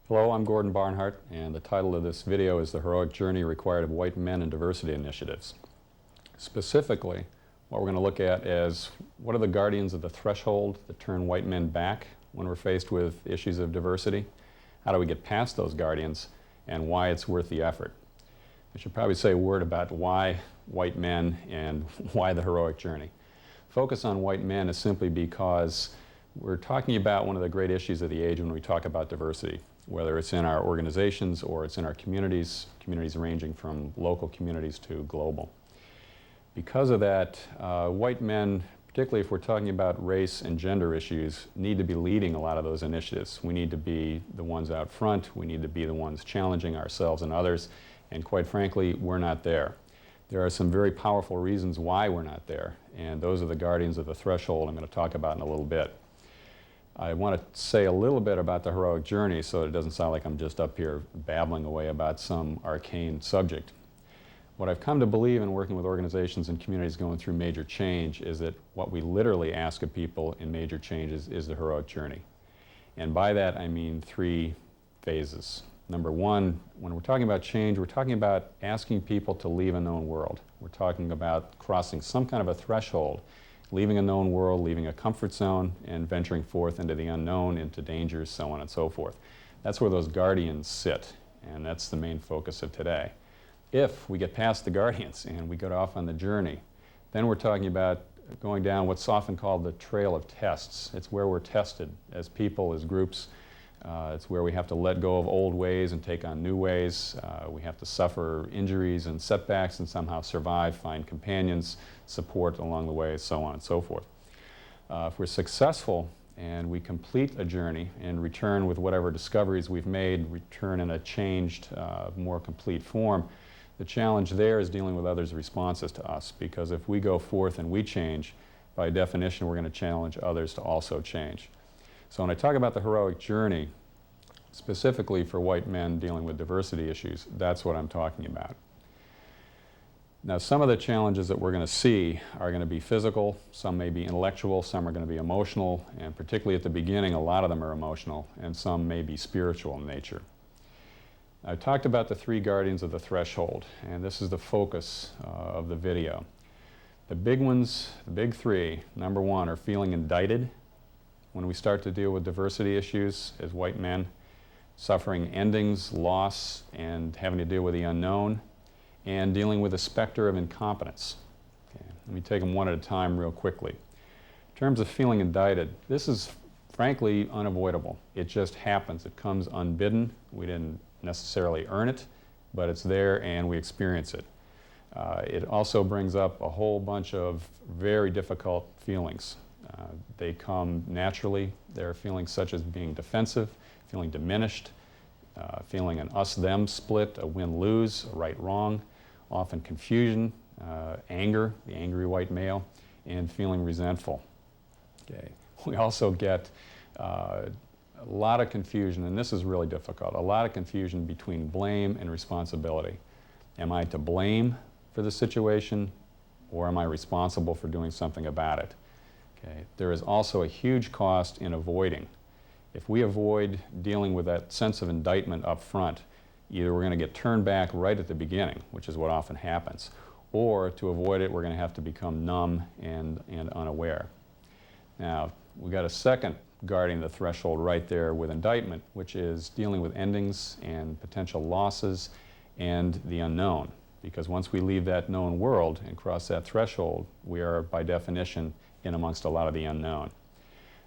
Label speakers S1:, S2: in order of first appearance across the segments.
S1: Hello, I'm Gordon Barnhart, and the title of this video is The Heroic Journey Required of White Men in Diversity Initiatives. Specifically, what we're going to look at is what are the guardians of the threshold that turn white men back when we're faced with issues of diversity? How do we get past those guardians, and why it's worth the effort? I should probably say a word about why white men and why the heroic journey. Focus on white men is simply because we're talking about one of the great issues of the age when we talk about diversity, whether it's in our organizations or it's in our communities ranging from local communities to global. Because of that, white men, particularly if we're talking about race and gender issues, need to be leading a lot of those initiatives. We need to be the ones out front, we need to be the ones challenging ourselves and others, and quite frankly, we're not there. There are some very powerful reasons why we're not there, and those are the guardians of the threshold I'm going to talk about in a little bit. I want to say a little bit about the heroic journey so it doesn't sound like I'm just up here babbling away about some arcane subject. What I've come to believe in working with organizations and communities going through major change is that what we literally ask of people in major changes is the heroic journey. And by that I mean three phases. Number one, when we're talking about change, we're talking about asking people to leave a known world. We're talking about crossing some kind of a threshold, leaving a known world, leaving a comfort zone, and venturing forth into the unknown, into dangers, so on and so forth. That's where those guardians sit, and that's the main focus of today. If we get past the guardians and we go off on the journey, then we're talking about going down what's often called the trail of tests. It's where we're tested as people, as groups. It's where we have to let go of old ways and take on new ways. We have to suffer injuries and setbacks and somehow survive, find companions, support along the way, so on and so forth. If we're successful and we complete a journey and return with whatever discoveries we've made, return in a changed, more complete form, the challenge there is dealing with others' responses to us, because if we go forth and we change, by definition we're going to challenge others to also change. So when I talk about the heroic journey, specifically for white men dealing with diversity issues, that's what I'm talking about. Now, some of the challenges that we're going to see are going to be physical, some may be intellectual, some are going to be emotional, and particularly at the beginning, a lot of them are emotional, and some may be spiritual in nature. I talked about the three guardians of the threshold, and this is the focus of the video. The big ones, the big three, number one, are feeling indicted when we start to deal with diversity issues as white men, suffering endings, loss, and having to deal with the unknown, and dealing with the specter of incompetence. Okay, let me take them one at a time real quickly. In terms of feeling indicted, this is frankly unavoidable. It just happens. It comes unbidden. We didn't necessarily earn it, but it's there and we experience it. It also brings up a whole bunch of very difficult feelings. They come naturally. There are feelings such as being defensive, feeling diminished, feeling an us-them split, a win-lose, a right-wrong, often confusion, anger, the angry white male, and feeling resentful. Okay. We also get a lot of confusion, and this is really difficult, a lot of confusion between blame and responsibility. Am I to blame for the situation, or am I responsible for doing something about it? Okay. There is also a huge cost in avoiding. If we avoid dealing with that sense of indictment up front, either we're going to get turned back right at the beginning, which is what often happens, or to avoid it we're going to have to become numb and unaware. Now, we've got a second guarding the threshold right there with indictment, which is dealing with endings and potential losses and the unknown. Because once we leave that known world and cross that threshold, we are by definition in amongst a lot of the unknown.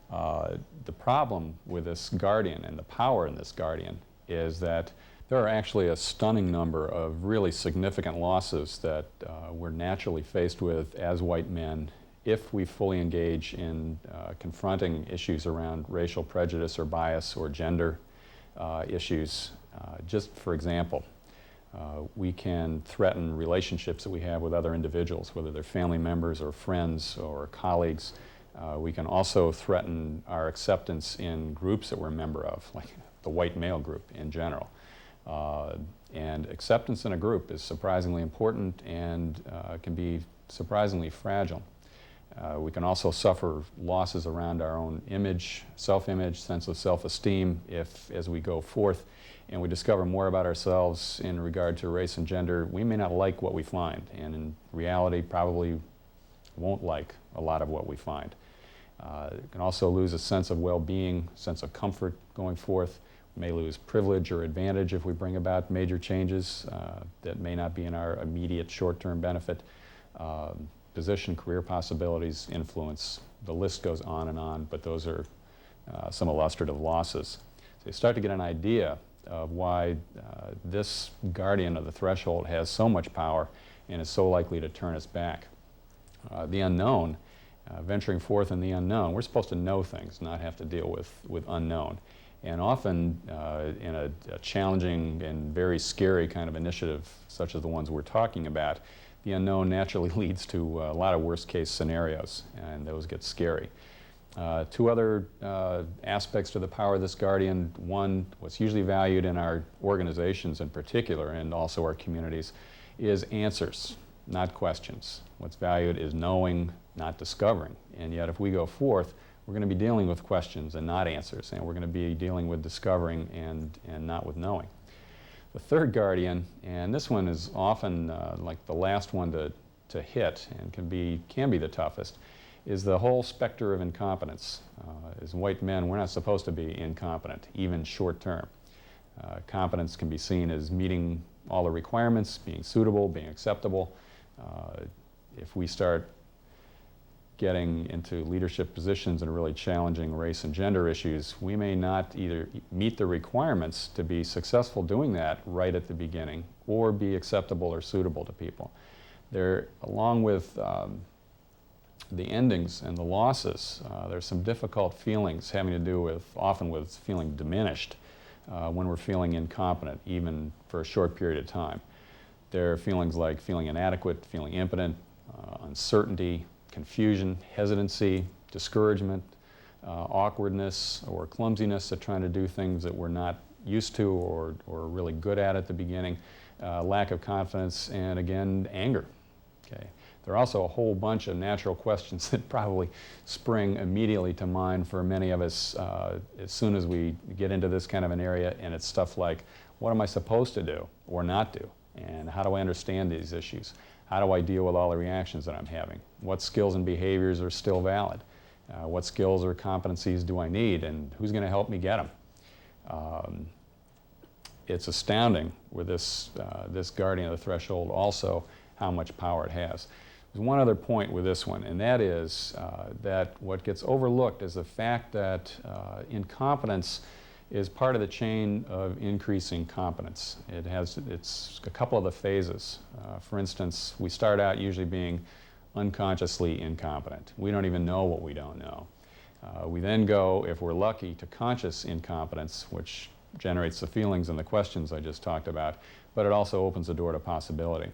S1: The problem with this guardian and the power in this guardian is that there are actually a stunning number of really significant losses that we're naturally faced with as white men if we fully engage in confronting issues around racial prejudice or bias or gender issues. Just for example, we can threaten relationships that we have with other individuals, whether they're family members or friends or colleagues. We can also threaten our acceptance in groups that we're a member of, like the white male group in general. And acceptance in a group is surprisingly important and can be surprisingly fragile. We can also suffer losses around our own image, self-image, sense of self-esteem if, as we go forth and we discover more about ourselves in regard to race and gender, we may not like what we find, and in reality probably won't like a lot of what we find. We can also lose a sense of well-being, sense of comfort going forth. We may lose privilege or advantage if we bring about major changes that may not be in our immediate short-term benefit. Position, career possibilities, influence, the list goes on, but those are some illustrative losses. So you start to get an idea of why this guardian of the threshold has so much power and is so likely to turn us back. The unknown, venturing forth in the unknown, we're supposed to know things, not have to deal with unknown. And often in a challenging and very scary kind of initiative, such as the ones we're talking about, the unknown naturally leads to a lot of worst-case scenarios, and those get scary. Two other aspects to the power of this guardian. One, what's usually valued in our organizations in particular, and also our communities, is answers, not questions. What's valued is knowing, not discovering. And yet if we go forth, we're going to be dealing with questions and not answers, and we're going to be dealing with discovering and not with knowing. The third guardian, and this one is often like the last one to hit and can be the toughest, is the whole specter of incompetence. As white men, we're not supposed to be incompetent, even short term. Competence can be seen as meeting all the requirements, being suitable, being acceptable. If we start getting into leadership positions and really challenging race and gender issues, we may not either meet the requirements to be successful doing that right at the beginning or be acceptable or suitable to people. There, along with the endings and the losses, there's some difficult feelings having to do often with feeling diminished when we're feeling incompetent, even for a short period of time. There are feelings like feeling inadequate, feeling impotent, uncertainty, confusion, hesitancy, discouragement, awkwardness or clumsiness at trying to do things that we're not used to or really good at the beginning, lack of confidence, and again, anger. Okay. There are also a whole bunch of natural questions that probably spring immediately to mind for many of us as soon as we get into this kind of an area, and it's stuff like, what am I supposed to do or not do? And how do I understand these issues? How do I deal with all the reactions that I'm having? What skills and behaviors are still valid? What skills or competencies do I need, and who's going to help me get them? It's astounding with this guardian of the threshold also how much power it has. There's one other point with this one, and that is that what gets overlooked is the fact that incompetence is part of the chain of increasing competence. It's a couple of the phases. For instance, we start out usually being unconsciously incompetent. We don't even know what we don't know. We then go, if we're lucky, to conscious incompetence, which generates the feelings and the questions I just talked about, but it also opens the door to possibility.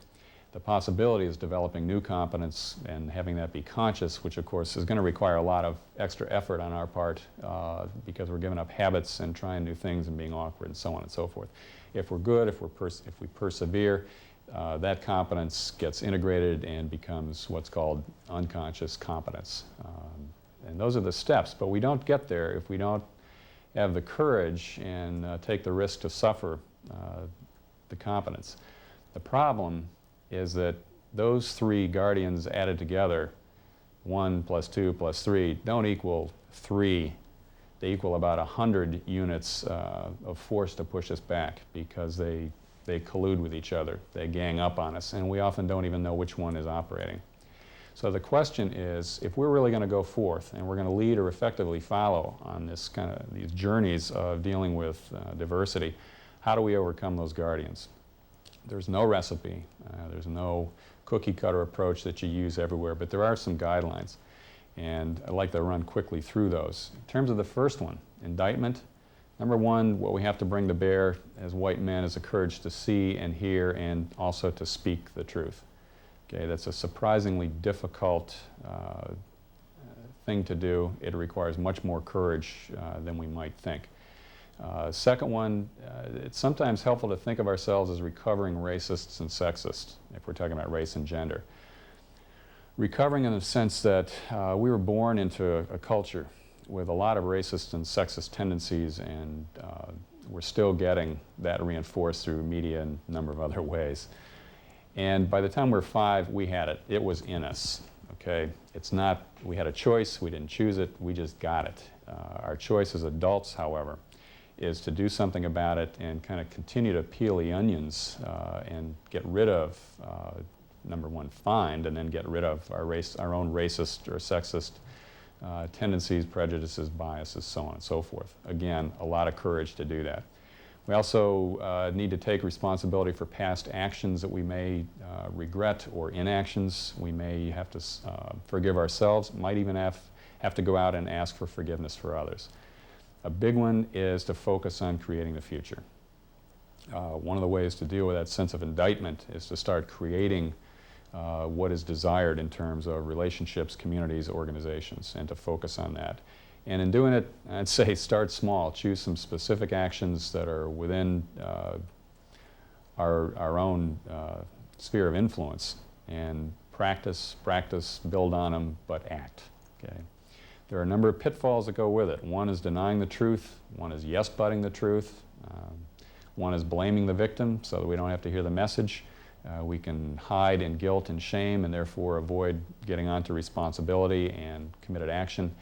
S1: The possibility is developing new competence and having that be conscious, which of course is going to require a lot of extra effort on our part because we're giving up habits and trying new things and being awkward and so on and so forth. If we're good, if we persevere, that competence gets integrated and becomes what's called unconscious competence. And those are the steps, but we don't get there if we don't have the courage and take the risk to suffer the competence. The problem is that those three guardians added together, 1 + 2 + 3, don't equal 3. They equal about 100 units of force to push us back because they collude with each other. They gang up on us, and we often don't even know which one is operating. So the question is, if we're really going to go forth and we're going to lead or effectively follow on these journeys of dealing with diversity, how do we overcome those guardians? There's no recipe, there's no cookie-cutter approach that you use everywhere, but there are some guidelines, and I'd like to run quickly through those. In terms of the first one, indictment, number one, what we have to bring to bear as white men is the courage to see and hear and also to speak the truth. Okay, that's a surprisingly difficult thing to do. It requires much more courage than we might think. Second one, it's sometimes helpful to think of ourselves as recovering racists and sexists, if we're talking about race and gender. Recovering in the sense that we were born into a culture with a lot of racist and sexist tendencies, and we're still getting that reinforced through media and a number of other ways. And by the time we're 5, we had it. It was in us, okay? It's not, we had a choice, we didn't choose it, we just got it. Our choice as adults, however, is to do something about it and kind of continue to peel the onions and get rid of, number one, find, and then get rid of our own racist or sexist tendencies, prejudices, biases, so on and so forth. Again, a lot of courage to do that. We also need to take responsibility for past actions that we may regret, or inactions. We may have to forgive ourselves, might even have to go out and ask for forgiveness for others. A big one is to focus on creating the future. One of the ways to deal with that sense of indictment is to start creating what is desired in terms of relationships, communities, organizations, and to focus on that. And in doing it, I'd say start small. Choose some specific actions that are within our own sphere of influence, and practice, build on them, but act. Okay? There are a number of pitfalls that go with it. One is denying the truth. One is yes-butting the truth. One is blaming the victim so that we don't have to hear the message. We can hide in guilt and shame and therefore avoid getting onto responsibility and committed action.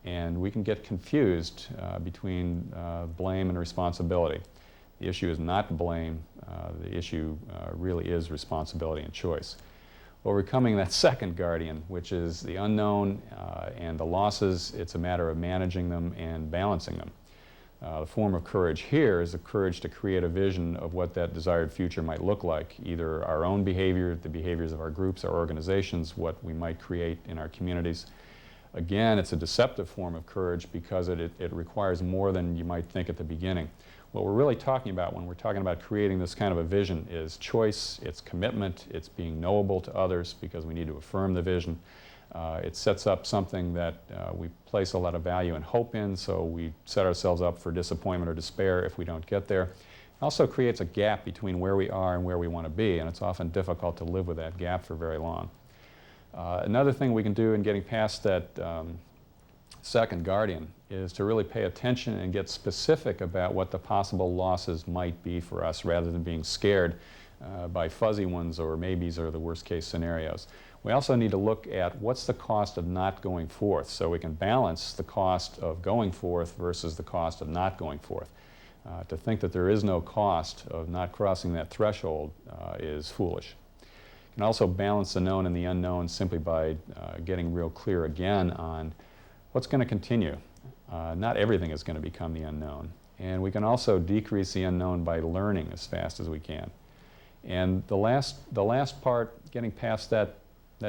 S1: And we can get confused between blame and responsibility. The issue is not blame. The issue really is responsibility and choice. Overcoming that second guardian, which is the unknown and the losses, it's a matter of managing them and balancing them. The form of courage here is the courage to create a vision of what that desired future might look like, either our own behavior, the behaviors of our groups, our organizations, what we might create in our communities. Again, it's a deceptive form of courage because it requires more than you might think at the beginning. What we're really talking about when we're talking about creating this kind of a vision is choice, it's commitment, it's being knowable to others because we need to affirm the vision. It sets up something that we place a lot of value and hope in, so we set ourselves up for disappointment or despair if we don't get there. It also creates a gap between where we are and where we want to be, and it's often difficult to live with that gap for very long. Another thing we can do in getting past that second guardian is to really pay attention and get specific about what the possible losses might be for us rather than being scared by fuzzy ones or maybes or the worst case scenarios. We also need to look at what's the cost of not going forth so we can balance the cost of going forth versus the cost of not going forth. To think that there is no cost of not crossing that threshold is foolish. You can also balance the known and the unknown simply by getting real clear again on what's going to continue. Not everything is going to become the unknown. And we can also decrease the unknown by learning as fast as we can. And the last part, getting past that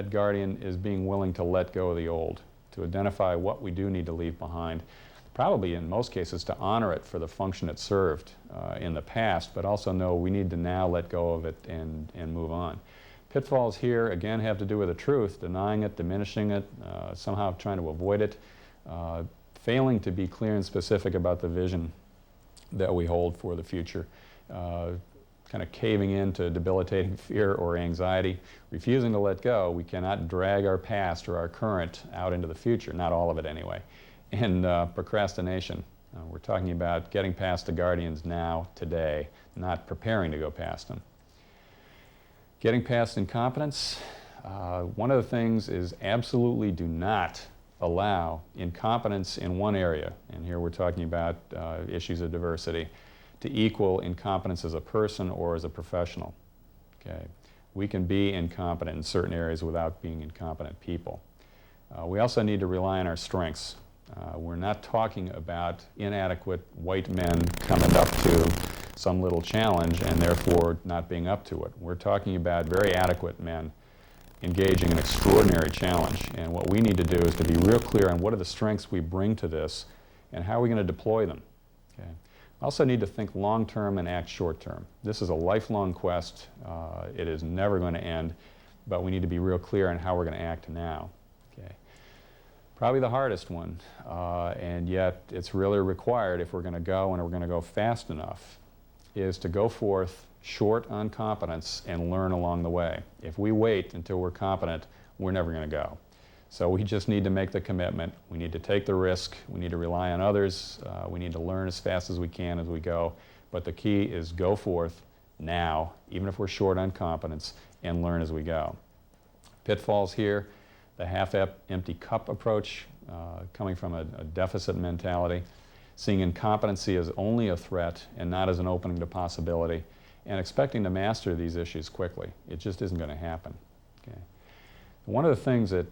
S1: guardian, is being willing to let go of the old, to identify what we do need to leave behind, probably in most cases to honor it for the function it served in the past, but also know we need to now let go of it and move on. Pitfalls here, again, have to do with the truth, denying it, diminishing it, somehow trying to avoid it, failing to be clear and specific about the vision that we hold for the future, kind of caving into debilitating fear or anxiety, refusing to let go. We cannot drag our past or our current out into the future, not all of it anyway. And procrastination. We're talking about getting past the guardians now, today, not preparing to go past them. Getting past incompetence, one of the things is absolutely do not allow incompetence in one area, and here we're talking about issues of diversity, to equal incompetence as a person or as a professional. Okay? We can be incompetent in certain areas without being incompetent people. We also need to rely on our strengths. We're not talking about inadequate white men coming up to some little challenge and therefore not being up to it. We're talking about very adequate men engaging in extraordinary challenge, and what we need to do is to be real clear on what are the strengths we bring to this and how are we going to deploy them. Okay? Also need to think long-term and act short-term. This is a lifelong quest. It is never going to end, but we need to be real clear on how we're going to act now. Okay? Probably the hardest one, and yet it's really required if we're going to go and we're going to go fast enough, is to go forth short on competence and learn along the way. If we wait until we're competent, we're never going to go. So we just need to make the commitment. We need to take the risk. We need to rely on others. We need to learn as fast as we can as we go. But the key is go forth now, even if we're short on competence, and learn as we go. Pitfalls here, the half-empty cup approach, coming from a deficit mentality, seeing incompetency as only a threat and not as an opening to possibility, and expecting to master these issues quickly. It just isn't going to happen. Okay? One of the things that,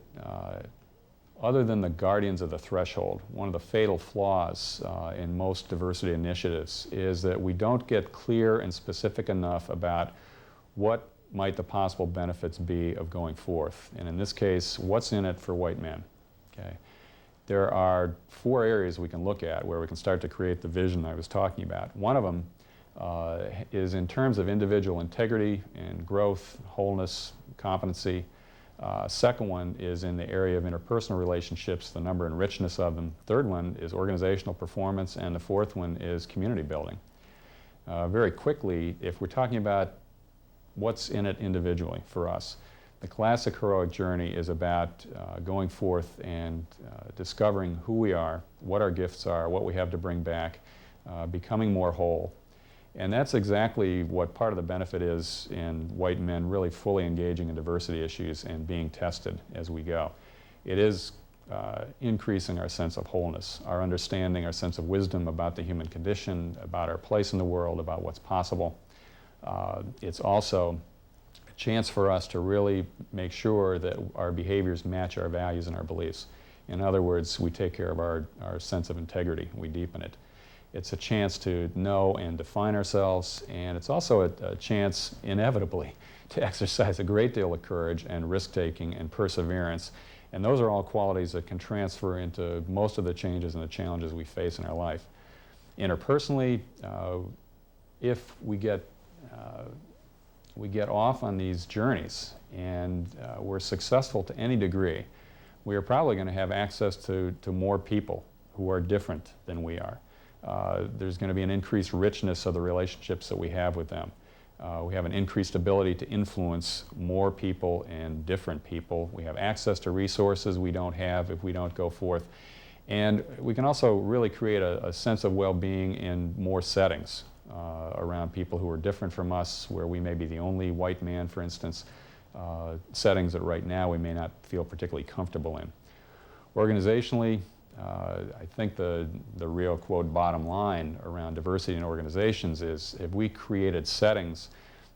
S1: other than the guardians of the threshold, one of the fatal flaws in most diversity initiatives is that we don't get clear and specific enough about what might the possible benefits be of going forth. And in this case, what's in it for white men? Okay? There are 4 areas we can look at where we can start to create the vision I was talking about. One of them is in terms of individual integrity and growth, wholeness, competency. Second one is in the area of interpersonal relationships, the number and richness of them. Third one is organizational performance, and the fourth one is community building. Very quickly, if we're talking about what's in it individually for us, the classic heroic journey is about going forth and discovering who we are, what our gifts are, what we have to bring back, becoming more whole. And that's exactly what part of the benefit is in white men really fully engaging in diversity issues and being tested as we go. It is increasing our sense of wholeness, our understanding, our sense of wisdom about the human condition, about our place in the world, about what's possible. It's also a chance for us to really make sure that our behaviors match our values and our beliefs. In other words, we take care of our sense of integrity, we deepen it. It's a chance to know and define ourselves, and it's also a chance, inevitably, to exercise a great deal of courage and risk-taking and perseverance. And those are all qualities that can transfer into most of the changes and the challenges we face in our life. Interpersonally, if we get off on these journeys and we're successful to any degree, we are probably going to have access to more people who are different than we are. There's going to be an increased richness of the relationships that we have with them. We have an increased ability to influence more people and different people. We have access to resources we don't have if we don't go forth. And we can also really create a sense of well-being in more settings around people who are different from us, where we may be the only white man, for instance, settings that right now we may not feel particularly comfortable in. Organizationally, I think the real, quote, bottom line around diversity in organizations is if we created settings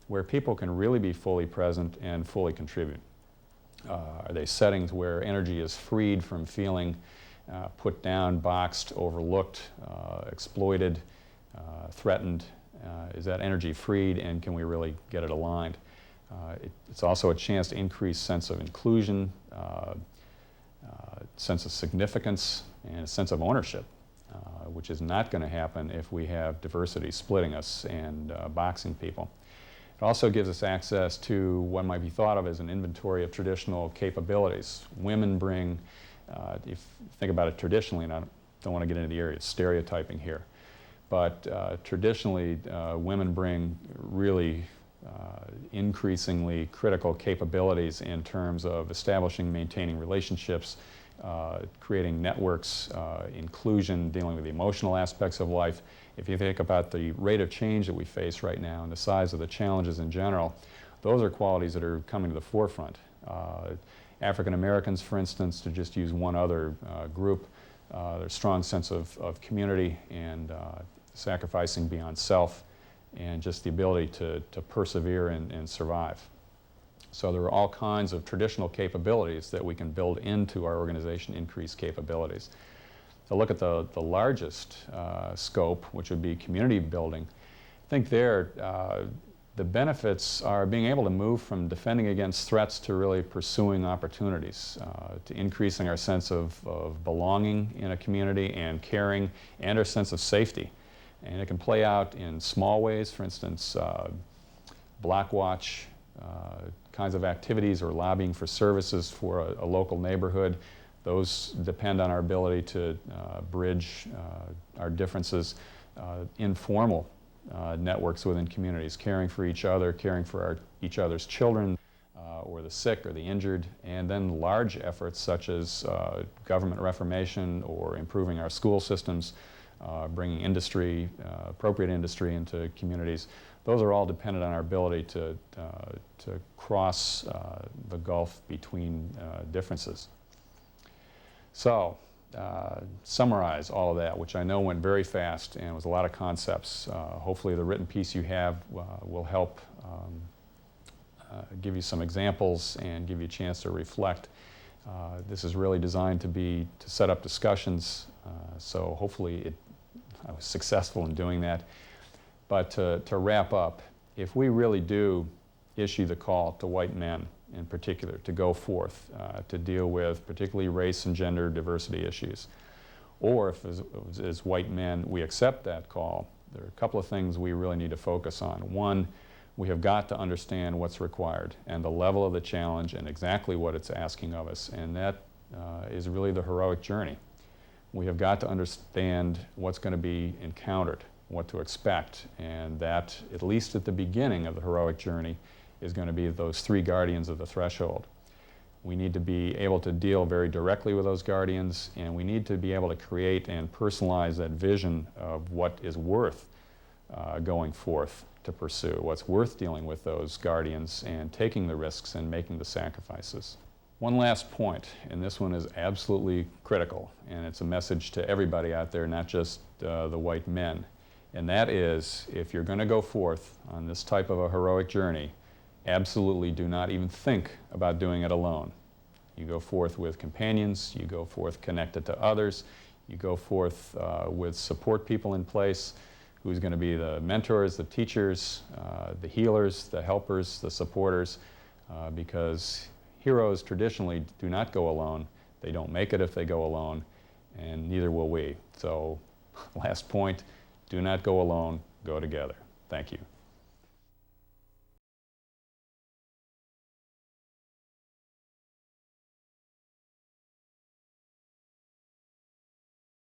S1: where people can really be fully present and fully contribute. Are they settings where energy is freed from feeling put down, boxed, overlooked, exploited, threatened? Is that energy freed, and can we really get it aligned? It's also a chance to increase sense of inclusion, sense of significance, and a sense of ownership, which is not going to happen if we have diversity splitting us and boxing people. It also gives us access to what might be thought of as an inventory of traditional capabilities. Women bring, if you think about it traditionally, and I don't want to get into the area of stereotyping here, but traditionally women bring really increasingly critical capabilities in terms of establishing, maintaining relationships, creating networks, inclusion, dealing with the emotional aspects of life. If you think about the rate of change that we face right now and the size of the challenges in general, those are qualities that are coming to the forefront. African Americans, for instance, to just use one other group, there's a strong sense of community and sacrificing beyond self, and just the ability to persevere and survive. So there are all kinds of traditional capabilities that we can build into our organization, increase capabilities. To look at the largest scope, which would be community building, I think there the benefits are being able to move from defending against threats to really pursuing opportunities, to increasing our sense of belonging in a community and caring, and our sense of safety. And it can play out in small ways, for instance, block watch kinds of activities or lobbying for services for a local neighborhood. Those depend on our ability to bridge our differences. Informal networks within communities, caring for each other, caring for each other's children, or the sick or the injured, and then large efforts such as government reformation or improving our school systems, bringing industry, appropriate industry into communities. Those are all dependent on our ability to cross the gulf between differences. So, summarize all of that, which I know went very fast and was a lot of concepts. Hopefully the written piece you have will help give you some examples and give you a chance to reflect. This is really designed to set up discussions, so hopefully I was successful in doing that. But to wrap up, if we really do issue the call to white men in particular to go forth to deal with particularly race and gender diversity issues, or if as white men we accept that call, there are a couple of things we really need to focus on. One, we have got to understand what's required and the level of the challenge and exactly what it's asking of us, and that is really the heroic journey. We have got to understand what's going to be encountered, what to expect, and that, at least at the beginning of the heroic journey, is going to be those three guardians of the threshold. We need to be able to deal very directly with those guardians, and we need to be able to create and personalize that vision of what is worth going forth to pursue, what's worth dealing with those guardians and taking the risks and making the sacrifices. One last point, and this one is absolutely critical, and it's a message to everybody out there, not just the white men, and that is, if you're going to go forth on this type of a heroic journey, absolutely do not even think about doing it alone. You go forth with companions, you go forth connected to others, you go forth with support people in place who's going to be the mentors, the teachers, the healers, the helpers, the supporters, because heroes traditionally do not go alone. They don't make it if they go alone, and neither will we. So, last point, do not go alone, go together. Thank you.